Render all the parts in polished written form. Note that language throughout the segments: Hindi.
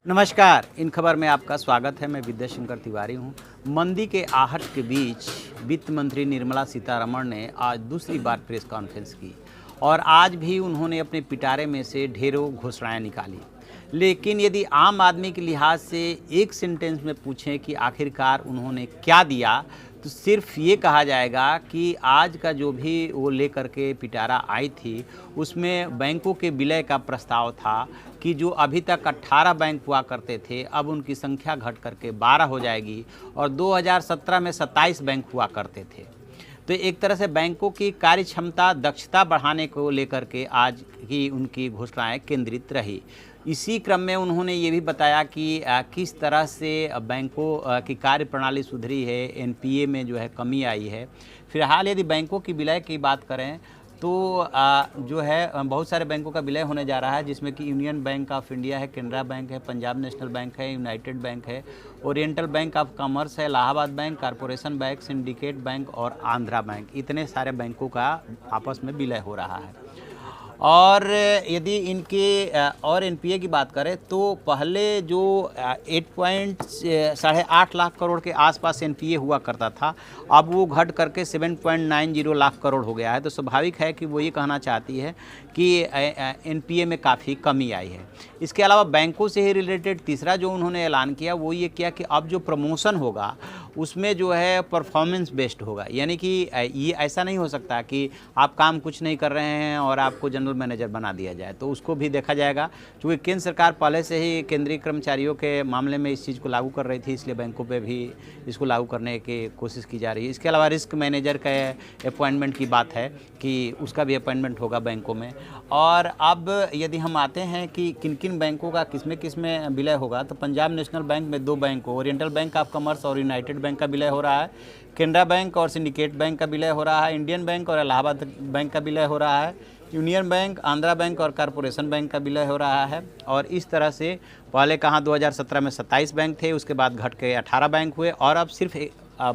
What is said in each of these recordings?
नमस्कार, इन खबर में आपका स्वागत है। मैं विद्या शंकर तिवारी हूँ। मंदी के आहट के बीच वित्त मंत्री निर्मला सीतारमण ने आज दूसरी बार प्रेस कॉन्फ्रेंस की और आज भी उन्होंने अपने पिटारे में से ढेरों घोषणाएं निकाली। लेकिन यदि आम आदमी के लिहाज से एक सेंटेंस में पूछें कि आखिरकार उन्होंने क्या दिया, तो सिर्फ ये कहा जाएगा कि आज का जो भी वो लेकर के पिटारा आई थी, उसमें बैंकों के विलय का प्रस्ताव था कि जो अभी तक 18 बैंक हुआ करते थे, अब उनकी संख्या घट करके 12 हो जाएगी और 2017 में 27 बैंक हुआ करते थे। तो एक तरह से बैंकों की कार्य क्षमता, दक्षता बढ़ाने को लेकर के आज की उनकी घोषणाएं केंद्रित रही। इसी क्रम में उन्होंने ये भी बताया कि किस तरह से बैंकों की कार्य प्रणाली सुधरी है, एनपीए में जो है कमी आई है। फिलहाल यदि बैंकों की विलय की बात करें तो जो है बहुत सारे बैंकों का विलय होने जा रहा है, जिसमें कि यूनियन बैंक ऑफ इंडिया है, कैनरा बैंक है, पंजाब नेशनल बैंक है, यूनाइटेड बैंक है, ओरिएंटल बैंक ऑफ कॉमर्स है, Allahabad bank, corporation bank, syndicate bank और आंध्रा बैंक। इतने सारे बैंकों का आपस में विलय हो रहा है। और यदि इनके और एनपीए की बात करें तो पहले जो 8.8 लाख करोड़ के आसपास एनपीए हुआ करता था, अब वो घट करके 7.90 लाख करोड़ हो गया है। तो स्वाभाविक है कि वो ये कहना चाहती है कि एनपीए में काफ़ी कमी आई है। इसके अलावा बैंकों से ही रिलेटेड तीसरा जो उन्होंने ऐलान किया वो ये किया कि अब जो प्रमोशन होगा उसमें जो है परफॉर्मेंस बेस्ड होगा। यानी कि ये ऐसा नहीं हो सकता कि आप काम कुछ नहीं कर रहे हैं और आपको जनरल मैनेजर बना दिया जाए, तो उसको भी देखा जाएगा। क्योंकि केंद्र सरकार पहले से ही केंद्रीय कर्मचारियों के मामले में इस चीज़ को लागू कर रही थी, इसलिए बैंकों पे भी इसको लागू करने की कोशिश की जा रही है। इसके अलावा रिस्क मैनेजर का अपॉइंटमेंट की बात है कि उसका भी अपॉइंटमेंट होगा बैंकों में। और अब यदि हम आते हैं कि किन किन बैंकों का किसमें विलय होगा, तो पंजाब नेशनल बैंक में 2 bank, oriental bank of commerce और यूनाइटेड बैंक का विलय हो रहा है, कैनरा बैंक और सिंडिकेट बैंक का विलय हो रहा है, इंडियन बैंक और इलाहाबाद बैंक का विलय हो रहा है, यूनियन बैंक, आंध्रा बैंक और कॉरपोरेशन बैंक का विलय हो रहा है। और इस तरह से पहले कहाँ 2017 में 27 बैंक थे, उसके बाद घट के 18 बैंक हुए और अब सिर्फ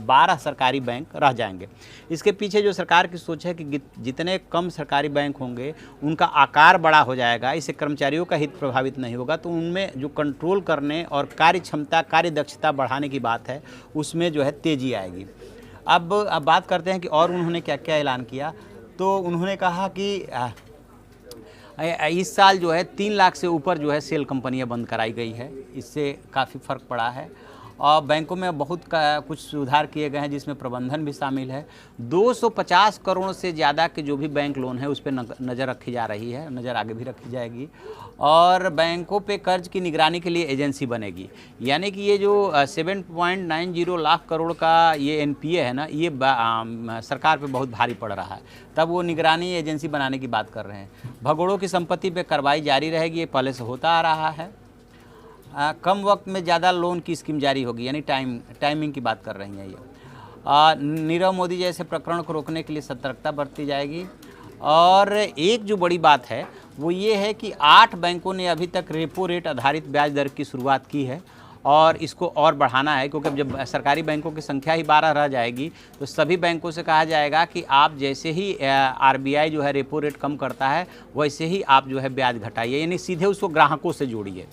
12 सरकारी बैंक रह जाएंगे। इसके पीछे जो सरकार की सोच है कि जितने कम सरकारी बैंक होंगे उनका आकार बड़ा हो जाएगा, इससे कर्मचारियों का हित प्रभावित नहीं होगा, तो उनमें जो कंट्रोल करने और कार्य क्षमता, कार्य दक्षता बढ़ाने की बात है उसमें जो है तेज़ी आएगी। अब बात करते हैं कि और उन्होंने क्या क्या ऐलान किया। तो उन्होंने कहा कि इस साल जो है 3 लाख से ऊपर जो है सेल कंपनियां बंद कराई गई है, इससे काफ़ी फ़र्क पड़ा है। और बैंकों में बहुत कुछ सुधार किए गए हैं, जिसमें प्रबंधन भी शामिल है। 250 करोड़ से ज़्यादा के जो भी बैंक लोन है उस पर नज़र रखी जा रही है, नज़र आगे भी रखी जाएगी। और बैंकों पे कर्ज की निगरानी के लिए एजेंसी बनेगी। यानी कि ये जो 7.90 लाख करोड़ का ये एनपीए है ना, ये सरकार पे बहुत भारी पड़ रहा है, तब वो निगरानी एजेंसी बनाने की बात कर रहे हैं। भगोड़ों की संपत्ति पे कार्रवाई जारी रहेगी, ये पहले से होता आ रहा है। कम वक्त में ज़्यादा लोन की स्कीम जारी होगी, यानी टाइमिंग की बात कर रही हैं ये। नीरव मोदी जैसे प्रकरण को रोकने के लिए सतर्कता बरती जाएगी। और एक जो बड़ी बात है वो ये है कि 8 बैंकों ने अभी तक रेपो रेट आधारित ब्याज दर की शुरुआत की है और इसको और बढ़ाना है, क्योंकि जब सरकारी बैंकों की संख्या ही 12 रह जाएगी तो सभी बैंकों से कहा जाएगा कि आप जैसे ही आरबीआई जो है रेपो रेट कम करता है वैसे ही आप जो है ब्याज घटाइए, यानी सीधे उसको ग्राहकों से जोड़िए।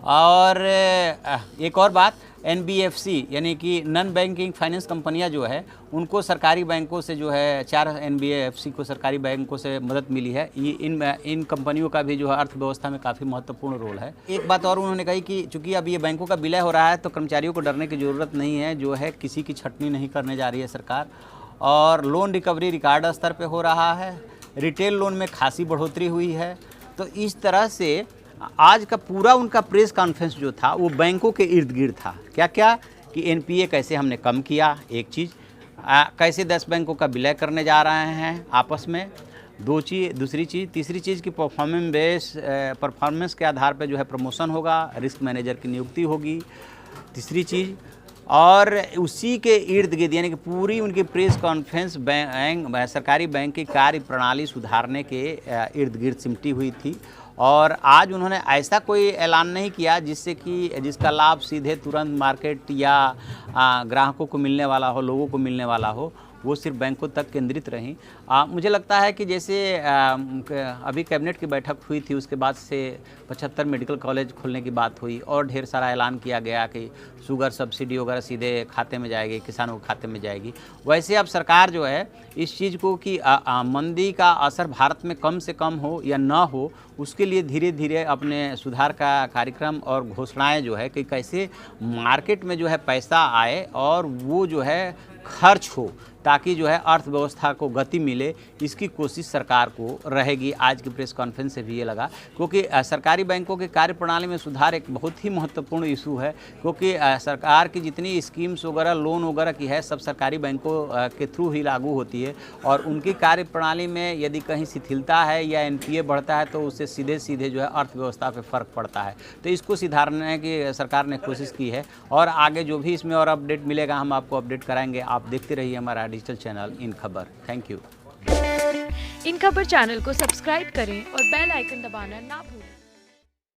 और एक और बात, एनबीएफसी यानी कि नॉन बैंकिंग फाइनेंस कंपनियां जो है उनको सरकारी बैंकों से जो है 4 एनबीएफसी को सरकारी बैंकों से मदद मिली है। ये इन कंपनियों का भी जो है अर्थव्यवस्था में काफ़ी महत्वपूर्ण रोल है। एक बात और उन्होंने कही कि चूंकि अब ये बैंकों का विलय हो रहा है तो कर्मचारियों को डरने की ज़रूरत नहीं है, जो है किसी की छटनी नहीं करने जा रही है सरकार। और लोन रिकवरी रिकॉर्ड स्तर पर हो रहा है, रिटेल लोन में खासी बढ़ोतरी हुई है। तो इस तरह से आज का पूरा उनका प्रेस कॉन्फ्रेंस जो था वो बैंकों के इर्द गिर्द था। क्या क्या कि एनपीए कैसे हमने कम किया, एक चीज़, कैसे 10 बैंकों का विलय करने जा रहे हैं आपस में, दूसरी चीज़, तीसरी चीज़ की परफॉर्मेंस के आधार पर जो है प्रमोशन होगा, रिस्क मैनेजर की नियुक्ति होगी, तीसरी चीज़। और उसी के इर्द गिर्द यानी कि पूरी उनकी प्रेस कॉन्फ्रेंस सरकारी बैंक की कार्य प्रणाली सुधारने के इर्द गिर्द सिमटी हुई थी। और आज उन्होंने ऐसा कोई ऐलान नहीं किया जिसका लाभ सीधे तुरंत मार्केट या ग्राहकों को मिलने वाला हो, लोगों को मिलने वाला हो। वो सिर्फ बैंकों तक केंद्रित रहीं। मुझे लगता है कि जैसे अभी कैबिनेट की बैठक हुई थी, उसके बाद से 75 मेडिकल कॉलेज खोलने की बात हुई और ढेर सारा ऐलान किया गया कि शुगर सब्सिडी वगैरह सीधे खाते में जाएगी, किसानों के खाते में जाएगी। वैसे अब सरकार जो है इस चीज़ को कि मंदी का असर भारत में कम से कम हो या ना हो, उसके लिए धीरे धीरे अपने सुधार का कार्यक्रम और घोषणाएं जो है कि कैसे मार्केट में जो है पैसा आए और वो जो है खर्च हो, ताकि जो है अर्थव्यवस्था को गति मिले, इसकी कोशिश सरकार को रहेगी। आज की प्रेस कॉन्फ्रेंस से भी ये लगा, क्योंकि सरकारी बैंकों के कार्यप्रणाली में सुधार एक बहुत ही महत्वपूर्ण इशू है, क्योंकि सरकार की जितनी स्कीम्स वगैरह लोन वगैरह की है सब सरकारी बैंकों के थ्रू ही लागू होती है, और उनकी कार्यप्रणाली में यदि कहीं शिथिलता है या एनपीए बढ़ता है तो उससे सीधे सीधे जो है अर्थव्यवस्था पर फ़र्क पड़ता है। तो इसको सुधारने की सरकार ने कोशिश की है, और आगे जो भी इसमें और अपडेट मिलेगा हम आपको अपडेट कराएंगे। आप देखते रहिए हमारा डिजिटल चैनल इन खबर। Thank you. इन खबर चैनल को सब्सक्राइब करें और बेल आइकन दबाना ना भूलें।